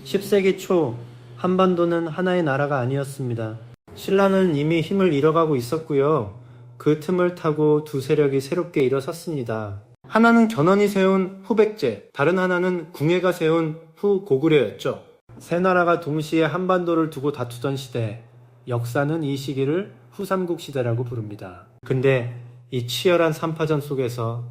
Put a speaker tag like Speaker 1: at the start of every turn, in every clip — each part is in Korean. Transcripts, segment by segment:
Speaker 1: 10세기 초 한반도는 하나의 나라가 아니었습니다. 신라는 이미 힘을 잃어가고 있었고요. 그 틈을 타고 두 세력이 새롭게 일어섰습니다. 하나는 견훤이 세운 후백제, 다른 하나는 궁예가 세운 후고구려였죠. 세 나라가 동시에 한반도를 두고 다투던 시대, 역사는 이 시기를 후삼국 시대라고 부릅니다. 근데 이 치열한 삼파전 속에서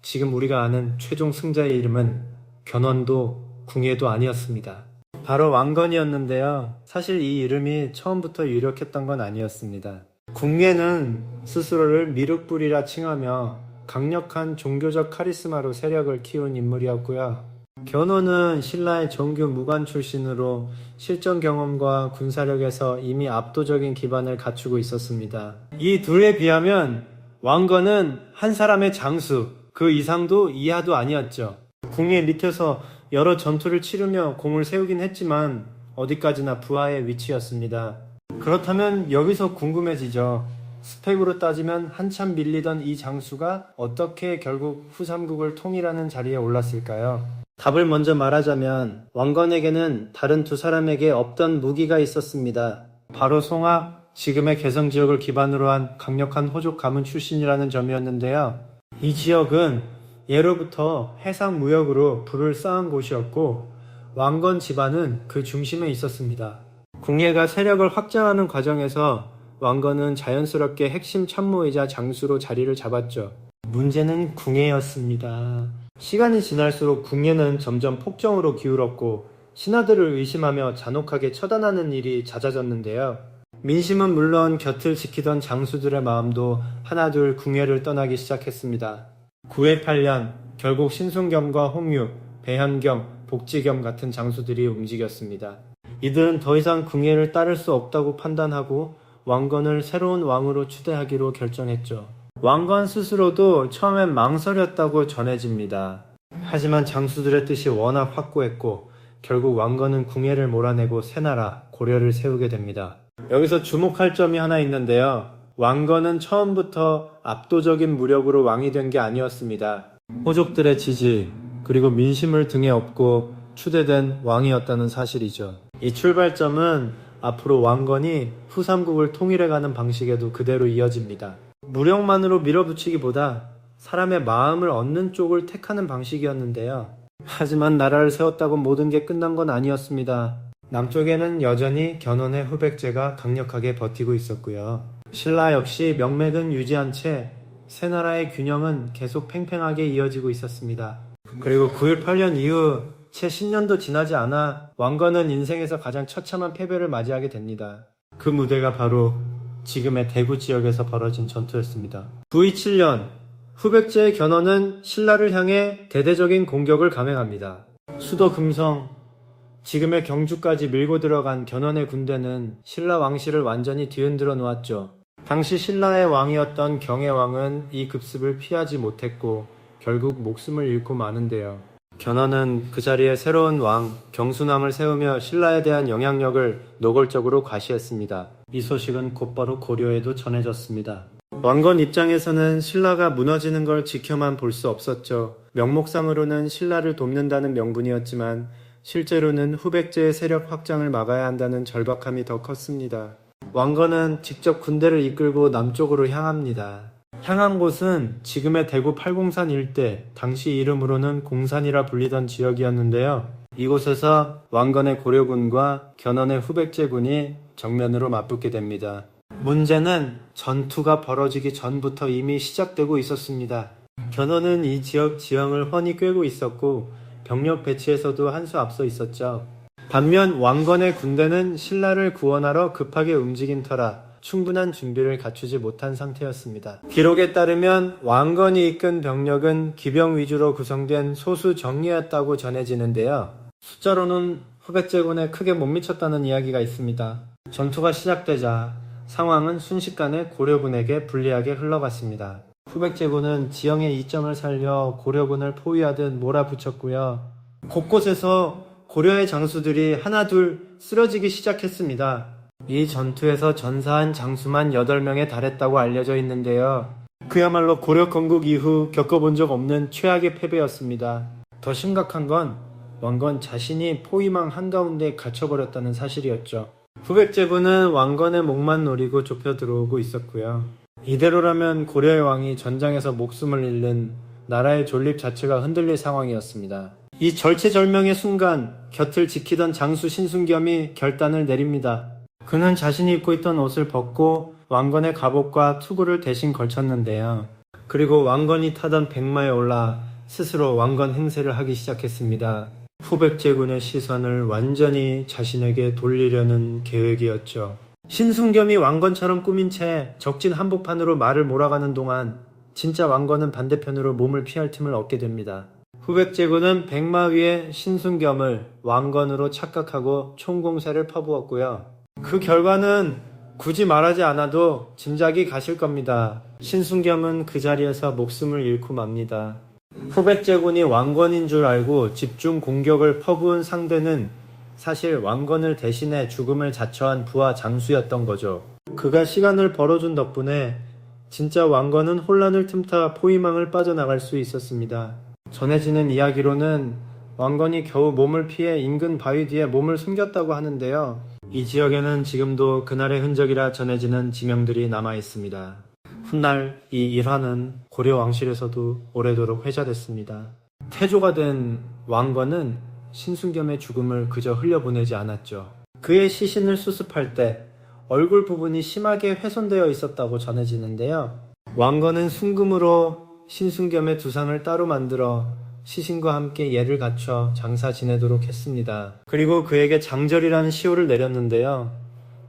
Speaker 1: 지금 우리가 아는 최종 승자의 이름은 견훤도 궁예도 아니었습니다. 바로 왕건이었는데요. 사실 이 이름이 처음부터 유력했던 건 아니었습니다. 궁예는 스스로를 미륵불이라 칭하며 강력한 종교적 카리스마로 세력을 키운 인물이었고요. 견훤은 신라의 정규 무관 출신으로 실전 경험과 군사력에서 이미 압도적인 기반을 갖추고 있었습니다. 이 둘에 비하면 왕건은 한 사람의 장수, 그 이상도 이하도 아니었죠. 궁예 밑에서 여러 전투를 치르며 공을 세우긴 했지만 어디까지나 부하의 위치였습니다. 그렇다면 여기서 궁금해지죠. 스펙으로 따지면 한참 밀리던 이 장수가 어떻게 결국 후삼국을 통일하는 자리에 올랐을까요? 답을 먼저 말하자면 왕건에게는 다른 두 사람에게 없던 무기가 있었습니다. 바로 송악, 지금의 개성 지역을 기반으로 한 강력한 호족 가문 출신이라는 점이었는데요. 이 지역은 예로부터 해상 무역으로 부를 쌓은 곳이었고 왕건 집안은 그 중심에 있었습니다. 궁예가 세력을 확장하는 과정에서 왕건은 자연스럽게 핵심 참모이자 장수로 자리를 잡았죠. 문제는 궁예였습니다. 시간이 지날수록 궁예는 점점 폭정으로 기울었고 신하들을 의심하며 잔혹하게 처단하는 일이 잦아졌는데요. 민심은 물론 곁을 지키던 장수들의 마음도 하나둘 궁예를 떠나기 시작했습니다. 928년 결국 신순겸과 홍유, 배현겸, 복지겸 같은 장수들이 움직였습니다. 이들은 더 이상 궁예를 따를 수 없다고 판단하고 왕건을 새로운 왕으로 추대하기로 결정했죠. 왕건 스스로도 처음엔 망설였다고 전해집니다. 하지만 장수들의 뜻이 워낙 확고했고 결국 왕건은 궁예를 몰아내고 새 나라 고려를 세우게 됩니다. 여기서 주목할 점이 하나 있는데요. 왕건은 처음부터 압도적인 무력으로 왕이 된 게 아니었습니다. 호족들의 지지 그리고 민심을 등에 업고 추대된 왕이었다는 사실이죠. 이 출발점은 앞으로 왕건이 후삼국을 통일해가는 방식에도 그대로 이어집니다. 무력만으로 밀어붙이기보다 사람의 마음을 얻는 쪽을 택하는 방식이었는데요. 하지만 나라를 세웠다고 모든 게 끝난 건 아니었습니다. 남쪽에는 여전히 견훤의 후백제가 강력하게 버티고 있었고요. 신라 역시 명맥은 유지한 채 세 나라의 균형은 계속 팽팽하게 이어지고 있었습니다. 그리고 9.18년 이후 채 10년도 지나지 않아 왕건은 인생에서 가장 처참한 패배를 맞이하게 됩니다. 그 무대가 바로 지금의 대구 지역에서 벌어진 전투였습니다. 9.27년 후백제의 견훤은 신라를 향해 대대적인 공격을 감행합니다. 수도 금성, 지금의 경주까지 밀고 들어간 견훤의 군대는 신라 왕실을 완전히 뒤흔들어 놓았죠. 당시 신라의 왕이었던 경혜왕은 이 급습을 피하지 못했고 결국 목숨을 잃고 마는데요. 견훤은 그 자리에 새로운 왕 경순왕을 세우며 신라에 대한 영향력을 노골적으로 과시했습니다. 이 소식은 곧바로 고려에도 전해졌습니다. 왕건 입장에서는 신라가 무너지는 걸 지켜만 볼 수 없었죠. 명목상으로는 신라를 돕는다는 명분이었지만 실제로는 후백제의 세력 확장을 막아야 한다는 절박함이 더 컸습니다. 왕건은 직접 군대를 이끌고 남쪽으로 향합니다. 향한 곳은 지금의 대구 팔공산 일대, 당시 이름으로는 공산이라 불리던 지역이었는데요. 이곳에서 왕건의 고려군과 견훤의 후백제군이 정면으로 맞붙게 됩니다. 문제는 전투가 벌어지기 전부터 이미 시작되고 있었습니다. 견훤은 이 지역 지형을 훤히 꿰고 있었고 병력 배치에서도 한 수 앞서 있었죠. 반면 왕건의 군대는 신라를 구원하러 급하게 움직인 터라 충분한 준비를 갖추지 못한 상태였습니다. 기록에 따르면 왕건이 이끈 병력은 기병 위주로 구성된 소수 정예였다고 전해지는데요. 숫자로는 후백제군에 크게 못 미쳤다는 이야기가 있습니다. 전투가 시작되자 상황은 순식간에 고려군에게 불리하게 흘러갔습니다. 후백제군은 지형의 이점을 살려 고려군을 포위하듯 몰아붙였고요. 곳곳에서 고려의 장수들이 하나둘 쓰러지기 시작했습니다. 이 전투에서 전사한 장수만 8명에 달했다고 알려져 있는데요. 그야말로 고려 건국 이후 겪어본 적 없는 최악의 패배였습니다. 더 심각한 건 왕건 자신이 포위망 한가운데 갇혀버렸다는 사실이었죠. 후백제군은 왕건의 목만 노리고 좁혀 들어오고 있었고요. 이대로라면 고려의 왕이 전장에서 목숨을 잃는 나라의 존립 자체가 흔들릴 상황이었습니다. 이 절체절명의 순간 곁을 지키던 장수 신순겸이 결단을 내립니다. 그는 자신이 입고 있던 옷을 벗고 왕건의 갑옷과 투구를 대신 걸쳤는데요. 그리고 왕건이 타던 백마에 올라 스스로 왕건 행세를 하기 시작했습니다. 후백제군의 시선을 완전히 자신에게 돌리려는 계획이었죠. 신순겸이 왕건처럼 꾸민 채 적진 한복판으로 말을 몰아가는 동안 진짜 왕건은 반대편으로 몸을 피할 틈을 얻게 됩니다. 후백제군은 백마 위에 신순겸을 왕건으로 착각하고 총공세를 퍼부었고요. 그 결과는 굳이 말하지 않아도 짐작이 가실 겁니다. 신순겸은 그 자리에서 목숨을 잃고 맙니다. 후백제군이 왕건인 줄 알고 집중 공격을 퍼부은 상대는 사실 왕건을 대신해 죽음을 자처한 부하 장수였던 거죠. 그가 시간을 벌어준 덕분에 진짜 왕건은 혼란을 틈타 포위망을 빠져나갈 수 있었습니다. 전해지는 이야기로는 왕건이 겨우 몸을 피해 인근 바위 뒤에 몸을 숨겼다고 하는데요. 이 지역에는 지금도 그날의 흔적이라 전해지는 지명들이 남아 있습니다. 훗날 이 일화는 고려 왕실에서도 오래도록 회자됐습니다. 태조가 된 왕건은 신순겸의 죽음을 그저 흘려보내지 않았죠. 그의 시신을 수습할 때 얼굴 부분이 심하게 훼손되어 있었다고 전해지는데요. 왕건은 순금으로 신순겸의 두상을 따로 만들어 시신과 함께 예를 갖춰 장사 지내도록 했습니다. 그리고 그에게 장절이라는 시호를 내렸는데요.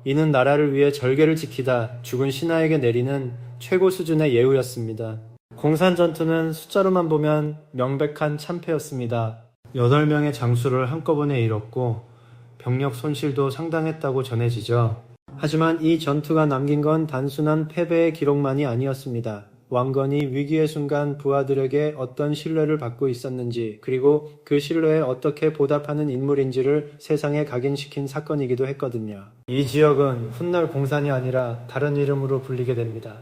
Speaker 1: 이는 나라를 위해 절개를 지키다 죽은 신하에게 내리는 최고 수준의 예우였습니다. 공산 전투는 숫자로만 보면 명백한 참패였습니다. 8명의 장수를 한꺼번에 잃었고 병력 손실도 상당했다고 전해지죠. 하지만 이 전투가 남긴 건 단순한 패배의 기록만이 아니었습니다. 왕건이 위기의 순간 부하들에게 어떤 신뢰를 받고 있었는지, 그리고 그 신뢰에 어떻게 보답하는 인물인지를 세상에 각인시킨 사건이기도 했거든요. 이 지역은 훗날 공산이 아니라 다른 이름으로 불리게 됩니다.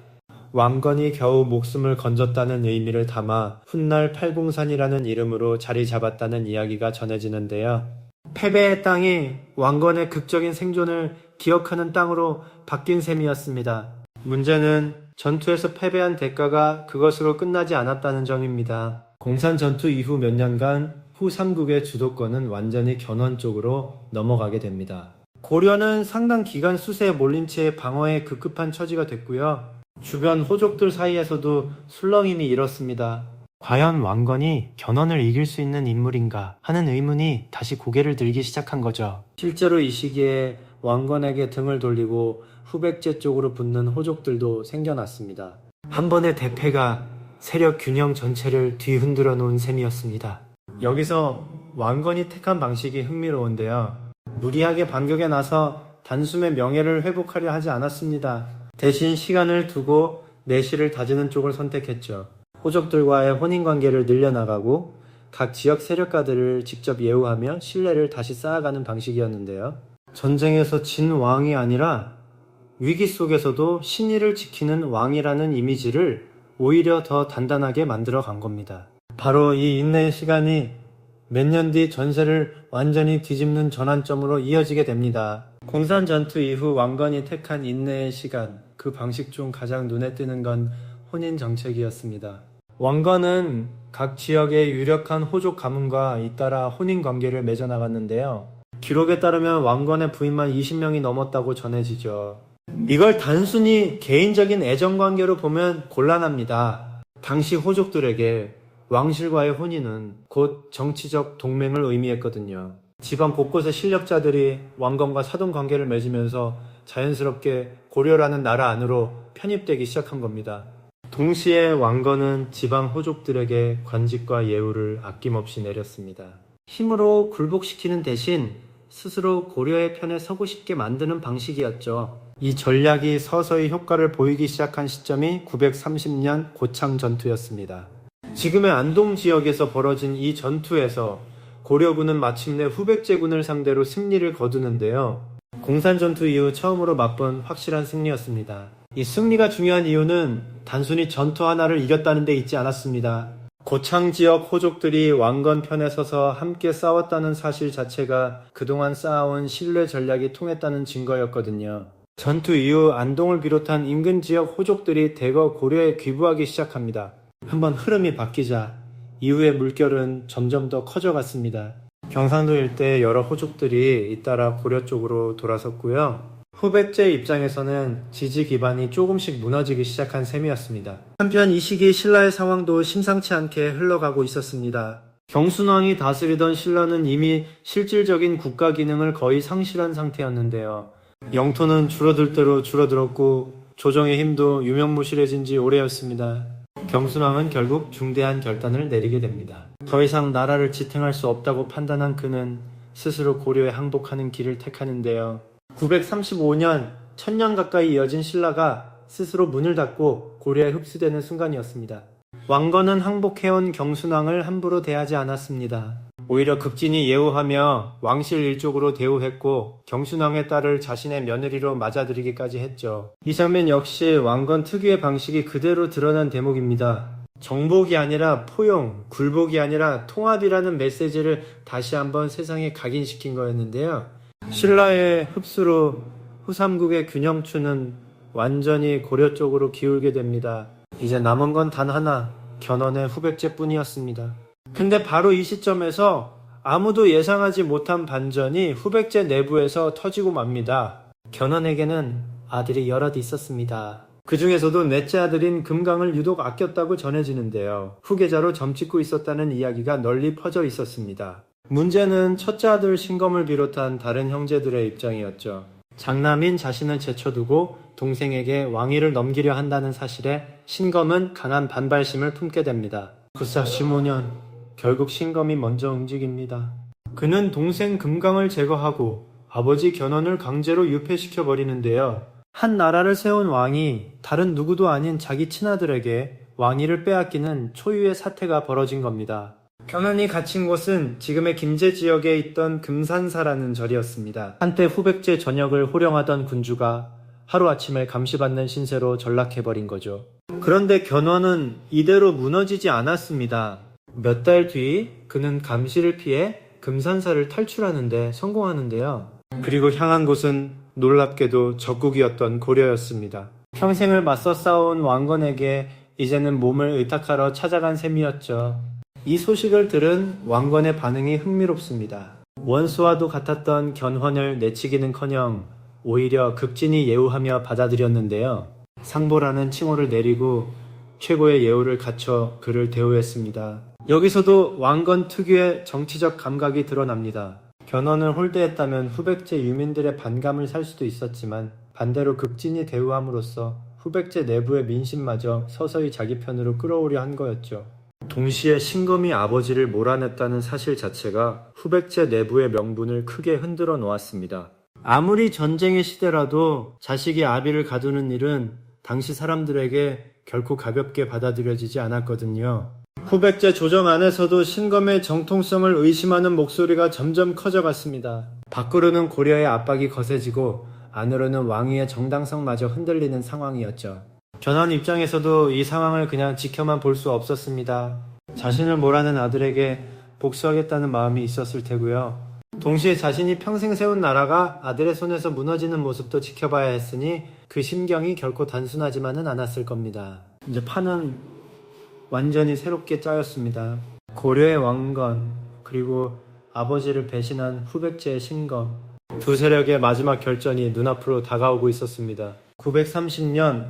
Speaker 1: 왕건이 겨우 목숨을 건졌다는 의미를 담아 훗날 팔공산이라는 이름으로 자리 잡았다는 이야기가 전해지는데요. 패배의 땅이 왕건의 극적인 생존을 기억하는 땅으로 바뀐 셈이었습니다. 문제는 전투에서 패배한 대가가 그것으로 끝나지 않았다는 점입니다. 공산 전투 이후 몇 년간 후삼국의 주도권은 완전히 견훤 쪽으로 넘어가게 됩니다. 고려는 상당 기간 수세에 몰린 채 방어에 급급한 처지가 됐고요. 주변 호족들 사이에서도 술렁임이 일었습니다. 과연 왕건이 견훤을 이길 수 있는 인물인가 하는 의문이 다시 고개를 들기 시작한 거죠. 실제로 이 시기에 왕건에게 등을 돌리고 후백제 쪽으로 붙는 호족들도 생겨났습니다. 한 번의 대패가 세력 균형 전체를 뒤흔들어 놓은 셈이었습니다. 여기서 왕건이 택한 방식이 흥미로운데요. 무리하게 반격에 나서 단숨에 명예를 회복하려 하지 않았습니다. 대신 시간을 두고 내실을 다지는 쪽을 선택했죠. 호족들과의 혼인관계를 늘려나가고 각 지역 세력가들을 직접 예우하며 신뢰를 다시 쌓아가는 방식이었는데요. 전쟁에서 진 왕이 아니라 위기 속에서도 신의를 지키는 왕이라는 이미지를 오히려 더 단단하게 만들어 간 겁니다. 바로 이 인내의 시간이 몇 년 뒤 전세를 완전히 뒤집는 전환점으로 이어지게 됩니다. 공산 전투 이후 왕건이 택한 인내의 시간, 그 방식 중 가장 눈에 띄는 건 혼인 정책이었습니다. 왕건은 각 지역의 유력한 호족 가문과 잇따라 혼인 관계를 맺어 나갔는데요. 기록에 따르면 왕건의 부인만 20명이 넘었다고 전해지죠. 이걸 단순히 개인적인 애정관계로 보면 곤란합니다. 당시 호족들에게 왕실과의 혼인은 곧 정치적 동맹을 의미했거든요. 지방 곳곳의 실력자들이 왕건과 사돈관계를 맺으면서 자연스럽게 고려라는 나라 안으로 편입되기 시작한 겁니다. 동시에 왕건은 지방 호족들에게 관직과 예우를 아낌없이 내렸습니다. 힘으로 굴복시키는 대신 스스로 고려의 편에 서고 싶게 만드는 방식이었죠. 이 전략이 서서히 효과를 보이기 시작한 시점이 930년 고창 전투였습니다. 지금의 안동 지역에서 벌어진 이 전투에서 고려군은 마침내 후백제군을 상대로 승리를 거두는데요. 공산 전투 이후 처음으로 맛본 확실한 승리였습니다. 이 승리가 중요한 이유는 단순히 전투 하나를 이겼다는 데 있지 않았습니다. 고창 지역 호족들이 왕건 편에 서서 함께 싸웠다는 사실 자체가 그동안 쌓아온 신뢰 전략이 통했다는 증거였거든요. 전투 이후 안동을 비롯한 인근 지역 호족들이 대거 고려에 귀부하기 시작합니다. 한번 흐름이 바뀌자 이후의 물결은 점점 더 커져갔습니다. 경상도 일대 여러 호족들이 잇따라 고려 쪽으로 돌아섰고요. 후백제 입장에서는 지지 기반이 조금씩 무너지기 시작한 셈이었습니다. 한편 이 시기 신라의 상황도 심상치 않게 흘러가고 있었습니다. 경순왕이 다스리던 신라는 이미 실질적인 국가 기능을 거의 상실한 상태였는데요. 영토는 줄어들 대로 줄어들었고 조정의 힘도 유명무실해진 지 오래였습니다. 경순왕은 결국 중대한 결단을 내리게 됩니다. 더 이상 나라를 지탱할 수 없다고 판단한 그는 스스로 고려에 항복하는 길을 택하는데요. 935년, 1000년 가까이 이어진 신라가 스스로 문을 닫고 고려에 흡수되는 순간이었습니다. 왕건은 항복해온 경순왕을 함부로 대하지 않았습니다. 오히려 극진히 예우하며 왕실 일족으로 대우했고 경순왕의 딸을 자신의 며느리로 맞아들이기까지 했죠. 이 장면 역시 왕건 특유의 방식이 그대로 드러난 대목입니다. 정복이 아니라 포용, 굴복이 아니라 통합이라는 메시지를 다시 한번 세상에 각인시킨 거였는데요. 신라의 흡수로 후삼국의 균형추는 완전히 고려 쪽으로 기울게 됩니다. 이제 남은 건 단 하나, 견훤의 후백제뿐이었습니다. 근데 바로 이 시점에서 아무도 예상하지 못한 반전이 후백제 내부에서 터지고 맙니다. 견훤에게는 아들이 여럿 있었습니다. 그 중에서도 넷째 아들인 금강을 유독 아꼈다고 전해지는데요. 후계자로 점찍고 있었다는 이야기가 널리 퍼져 있었습니다. 문제는 첫째 아들 신검을 비롯한 다른 형제들의 입장이었죠. 장남인 자신을 제쳐두고 동생에게 왕위를 넘기려 한다는 사실에 신검은 강한 반발심을 품게 됩니다. 굿삭 15년, 결국 신검이 먼저 움직입니다. 그는 동생 금강을 제거하고 아버지 견훤을 강제로 유폐시켜 버리는데요. 한 나라를 세운 왕이 다른 누구도 아닌 자기 친아들에게 왕위를 빼앗기는 초유의 사태가 벌어진 겁니다. 견훤이 갇힌 곳은 지금의 김제 지역에 있던 금산사라는 절이었습니다. 한때 후백제 전역을 호령하던 군주가 하루아침에 감시받는 신세로 전락해버린 거죠. 그런데 견훤은 이대로 무너지지 않았습니다. 몇 달 뒤 그는 감시를 피해 금산사를 탈출하는데 성공하는데요. 그리고 향한 곳은 놀랍게도 적국이었던 고려였습니다. 평생을 맞서 싸운 왕건에게 이제는 몸을 의탁하러 찾아간 셈이었죠. 이 소식을 들은 왕건의 반응이 흥미롭습니다. 원수와도 같았던 견훤을 내치기는커녕 오히려 극진히 예우하며 받아들였는데요. 상보라는 칭호를 내리고 최고의 예우를 갖춰 그를 대우했습니다. 여기서도 왕건 특유의 정치적 감각이 드러납니다. 견훤을 홀대했다면 후백제 유민들의 반감을 살 수도 있었지만 반대로 극진히 대우함으로써 후백제 내부의 민심마저 서서히 자기 편으로 끌어오려 한 거였죠. 동시에 신검이 아버지를 몰아냈다는 사실 자체가 후백제 내부의 명분을 크게 흔들어 놓았습니다. 아무리 전쟁의 시대라도 자식이 아비를 가두는 일은 당시 사람들에게 결코 가볍게 받아들여지지 않았거든요. 후백제 조정 안에서도 신검의 정통성을 의심하는 목소리가 점점 커져갔습니다. 밖으로는 고려의 압박이 거세지고 안으로는 왕위의 정당성마저 흔들리는 상황이었죠. 견훤 입장에서도 이 상황을 그냥 지켜만 볼 수 없었습니다. 자신을 몰아낸 아들에게 복수하겠다는 마음이 있었을 테고요. 동시에 자신이 평생 세운 나라가 아들의 손에서 무너지는 모습도 지켜봐야 했으니 그 심경이 결코 단순하지만은 않았을 겁니다. 이제 판은 완전히 새롭게 짜였습니다. 고려의 왕건, 그리고 아버지를 배신한 후백제의 신검, 두 세력의 마지막 결전이 눈앞으로 다가오고 있었습니다. 930년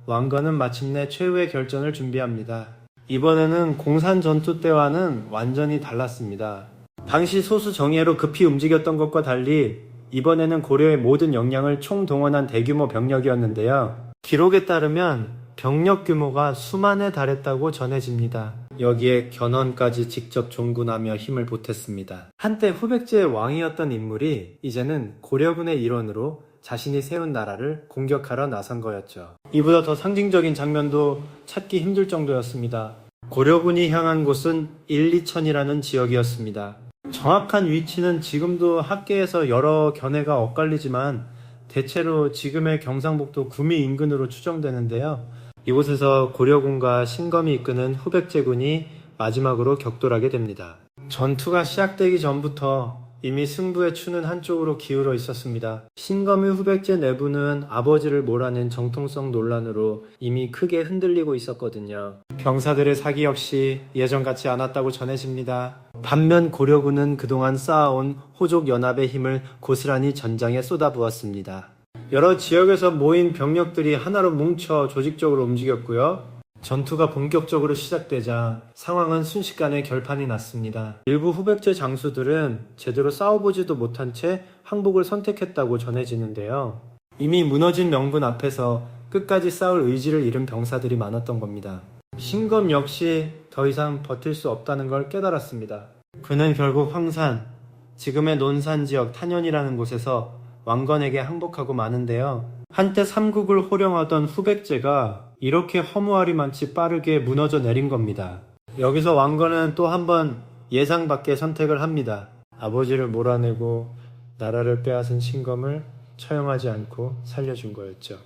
Speaker 1: 왕건은 마침내 최후의 결전을 준비합니다. 이번에는 공산 전투 때와는 완전히 달랐습니다. 당시 소수 정예로 급히 움직였던 것과 달리 이번에는 고려의 모든 역량을 총동원한 대규모 병력이었는데요. 기록에 따르면 병력 규모가 수만에 달했다고 전해집니다. 여기에 견훤까지 직접 종군하며 힘을 보탰습니다. 한때 후백제의 왕이었던 인물이 이제는 고려군의 일원으로 자신이 세운 나라를 공격하러 나선 거였죠. 이보다 더 상징적인 장면도 찾기 힘들 정도였습니다. 고려군이 향한 곳은 1, 2천이라는 지역이었습니다. 정확한 위치는 지금도 학계에서 여러 견해가 엇갈리지만 대체로 지금의 경상북도 구미 인근으로 추정되는데요. 이곳에서 고려군과 신검이 이끄는 후백제군이 마지막으로 격돌하게 됩니다. 전투가 시작되기 전부터 이미 승부의 추는 한쪽으로 기울어 있었습니다. 신검의 후백제 내부는 아버지를 몰아낸 정통성 논란으로 이미 크게 흔들리고 있었거든요. 병사들의 사기 역시 예전 같지 않았다고 전해집니다. 반면 고려군은 그동안 쌓아온 호족 연합의 힘을 고스란히 전장에 쏟아부었습니다. 여러 지역에서 모인 병력들이 하나로 뭉쳐 조직적으로 움직였고요. 전투가 본격적으로 시작되자 상황은 순식간에 결판이 났습니다. 일부 후백제 장수들은 제대로 싸워보지도 못한 채 항복을 선택했다고 전해지는데요. 이미 무너진 명분 앞에서 끝까지 싸울 의지를 잃은 병사들이 많았던 겁니다. 신검 역시 더 이상 버틸 수 없다는 걸 깨달았습니다. 그는 결국 황산, 지금의 논산지역 탄현이라는 곳에서 왕건에게 항복하고 마는데요. 한때 삼국을 호령하던 후백제가 이렇게 허무하리만치 빠르게 무너져 내린 겁니다. 여기서 왕건은 또 한 번 예상 밖의 선택을 합니다. 아버지를 몰아내고 나라를 빼앗은 신검을 처형하지 않고 살려준 거였죠.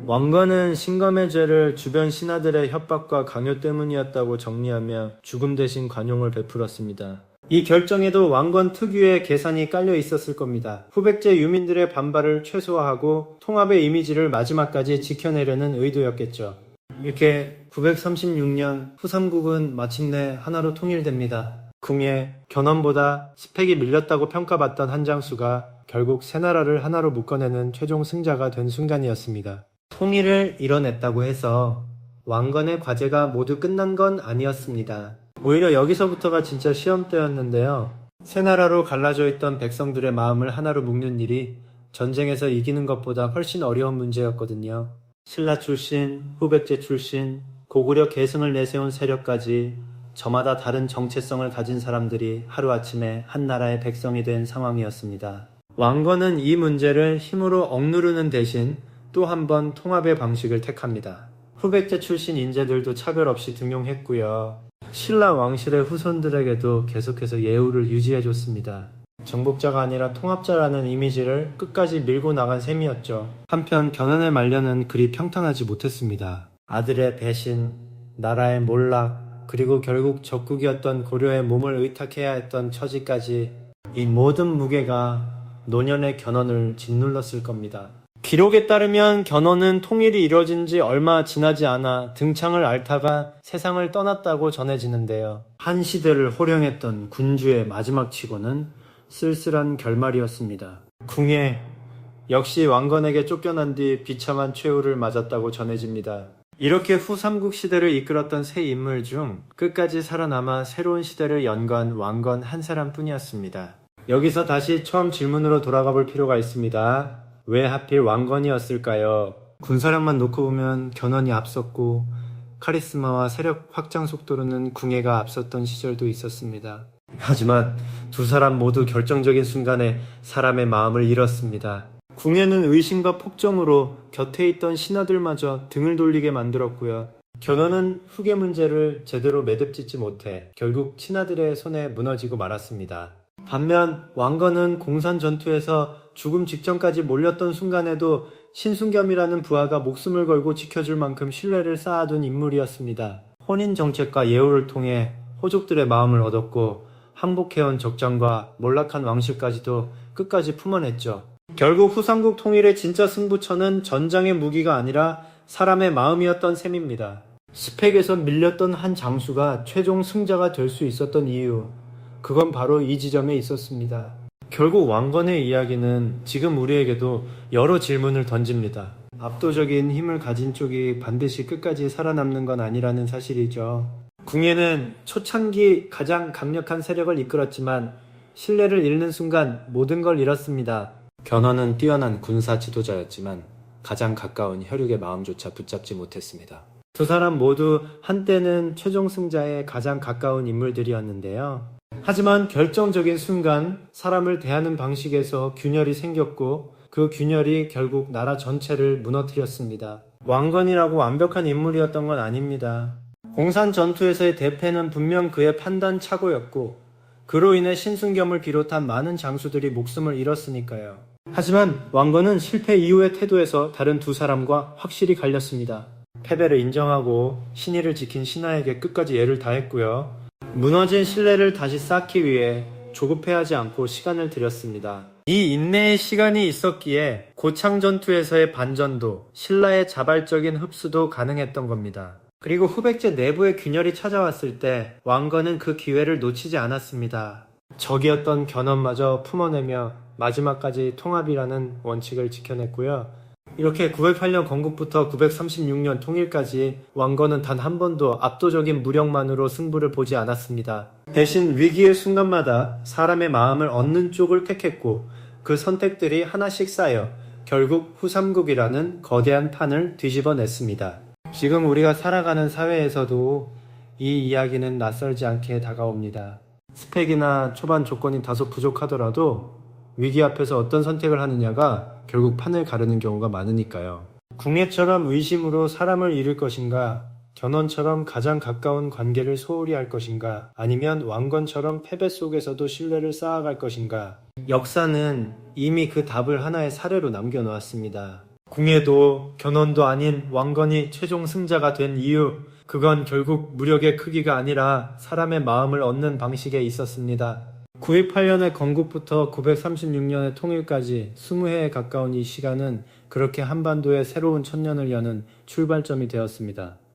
Speaker 1: 왕건은 신검의 죄를 주변 신하들의 협박과 강요 때문이었다고 정리하며 죽음 대신 관용을 베풀었습니다. 이 결정에도 왕건 특유의 계산이 깔려 있었을 겁니다. 후백제 유민들의 반발을 최소화하고 통합의 이미지를 마지막까지 지켜내려는 의도였겠죠. 이렇게 936년 후삼국은 마침내 하나로 통일됩니다. 궁예, 견훤보다 스펙이 밀렸다고 평가받던 한장수가 결국 세 나라를 하나로 묶어내는 최종 승자가 된 순간이었습니다. 통일을 이뤄냈다고 해서 왕건의 과제가 모두 끝난 건 아니었습니다. 오히려 여기서부터가 진짜 시험대였는데요. 세 나라로 갈라져 있던 백성들의 마음을 하나로 묶는 일이 전쟁에서 이기는 것보다 훨씬 어려운 문제였거든요. 신라 출신, 후백제 출신, 고구려 계승을 내세운 세력까지 저마다 다른 정체성을 가진 사람들이 하루아침에 한 나라의 백성이 된 상황이었습니다. 왕건은 이 문제를 힘으로 억누르는 대신 또 한 번 통합의 방식을 택합니다. 후백제 출신 인재들도 차별 없이 등용했고요. 신라 왕실의 후손들에게도 계속해서 예우를 유지해줬습니다. 정복자가 아니라 통합자라는 이미지를 끝까지 밀고 나간 셈이었죠. 한편 견훤의 말년은 그리 평탄하지 못했습니다. 아들의 배신, 나라의 몰락, 그리고 결국 적국이었던 고려의 몸을 의탁해야 했던 처지까지 이 모든 무게가 노년의 견훤을 짓눌렀을 겁니다. 기록에 따르면 견훤은 통일이 이뤄진 지 얼마 지나지 않아 등창을 앓다가 세상을 떠났다고 전해지는데요. 한 시대를 호령했던 군주의 마지막 치고는 쓸쓸한 결말이었습니다. 궁예, 역시 왕건에게 쫓겨난 뒤 비참한 최후를 맞았다고 전해집니다. 이렇게 후삼국 시대를 이끌었던 세 인물 중 끝까지 살아남아 새로운 시대를 연건 왕건 한 사람뿐이었습니다. 여기서 다시 처음 질문으로 돌아가 볼 필요가 있습니다. 왜 하필 왕건이었을까요? 군사력만 놓고 보면 견훤이 앞섰고 카리스마와 세력 확장 속도로는 궁예가 앞섰던 시절도 있었습니다. 하지만 두 사람 모두 결정적인 순간에 사람의 마음을 잃었습니다. 궁예는 의심과 폭정으로 곁에 있던 신하들마저 등을 돌리게 만들었고요. 견훤은 후계 문제를 제대로 매듭짓지 못해 결국 신하들의 손에 무너지고 말았습니다. 반면 왕건은 공산 전투에서 죽음 직전까지 몰렸던 순간에도 신순겸이라는 부하가 목숨을 걸고 지켜줄 만큼 신뢰를 쌓아둔 인물이었습니다. 혼인 정책과 예우를 통해 호족들의 마음을 얻었고 항복해온 적장과 몰락한 왕실까지도 끝까지 품어냈죠. 결국 후삼국 통일의 진짜 승부처는 전장의 무기가 아니라 사람의 마음이었던 셈입니다. 스펙에서 밀렸던 한 장수가 최종 승자가 될 수 있었던 이유, 그건 바로 이 지점에 있었습니다. 결국 왕건의 이야기는 지금 우리에게도 여러 질문을 던집니다. 압도적인 힘을 가진 쪽이 반드시 끝까지 살아남는 건 아니라는 사실이죠. 궁예는 초창기 가장 강력한 세력을 이끌었지만 신뢰를 잃는 순간 모든 걸 잃었습니다. 견훤은 뛰어난 군사 지도자였지만 가장 가까운 혈육의 마음조차 붙잡지 못했습니다. 두 사람 모두 한때는 최종 승자의 가장 가까운 인물들이었는데요. 하지만 결정적인 순간 사람을 대하는 방식에서 균열이 생겼고 그 균열이 결국 나라 전체를 무너뜨렸습니다. 왕건이라고 완벽한 인물이었던 건 아닙니다. 공산 전투에서의 대패는 분명 그의 판단 착오였고 그로 인해 신순겸을 비롯한 많은 장수들이 목숨을 잃었으니까요. 하지만 왕건은 실패 이후의 태도에서 다른 두 사람과 확실히 갈렸습니다. 패배를 인정하고 신의를 지킨 신하에게 끝까지 애를 다했고요. 무너진 신뢰를 다시 쌓기 위해 조급해하지 않고 시간을 들였습니다. 이 인내의 시간이 있었기에 고창 전투에서의 반전도, 신라의 자발적인 흡수도 가능했던 겁니다. 그리고 후백제 내부의 균열이 찾아왔을 때 왕건은 그 기회를 놓치지 않았습니다. 적이었던 견훤마저 품어내며 마지막까지 통합이라는 원칙을 지켜냈고요. 이렇게 908년 건국부터 936년 통일까지 왕건은 단 한 번도 압도적인 무력만으로 승부를 보지 않았습니다. 대신 위기의 순간마다 사람의 마음을 얻는 쪽을 택했고 그 선택들이 하나씩 쌓여 결국 후삼국이라는 거대한 판을 뒤집어냈습니다. 지금 우리가 살아가는 사회에서도 이 이야기는 낯설지 않게 다가옵니다. 스펙이나 초반 조건이 다소 부족하더라도 위기 앞에서 어떤 선택을 하느냐가 결국 판을 가르는 경우가 많으니까요. 궁예처럼 의심으로 사람을 잃을 것인가, 견훤처럼 가장 가까운 관계를 소홀히 할 것인가, 아니면 왕건처럼 패배 속에서도 신뢰를 쌓아갈 것인가. 역사는 이미 그 답을 하나의 사례로 남겨놓았습니다. 궁예도 견훤도 아닌 왕건이 최종 승자가 된 이유, 그건 결국 무력의 크기가 아니라 사람의 마음을 얻는 방식에 있었습니다. 928년의 건국부터 936년의 통일까지 20해에 가까운 이 시간은 그렇게 한반도의 새로운 천년을 여는 출발점이 되었습니다.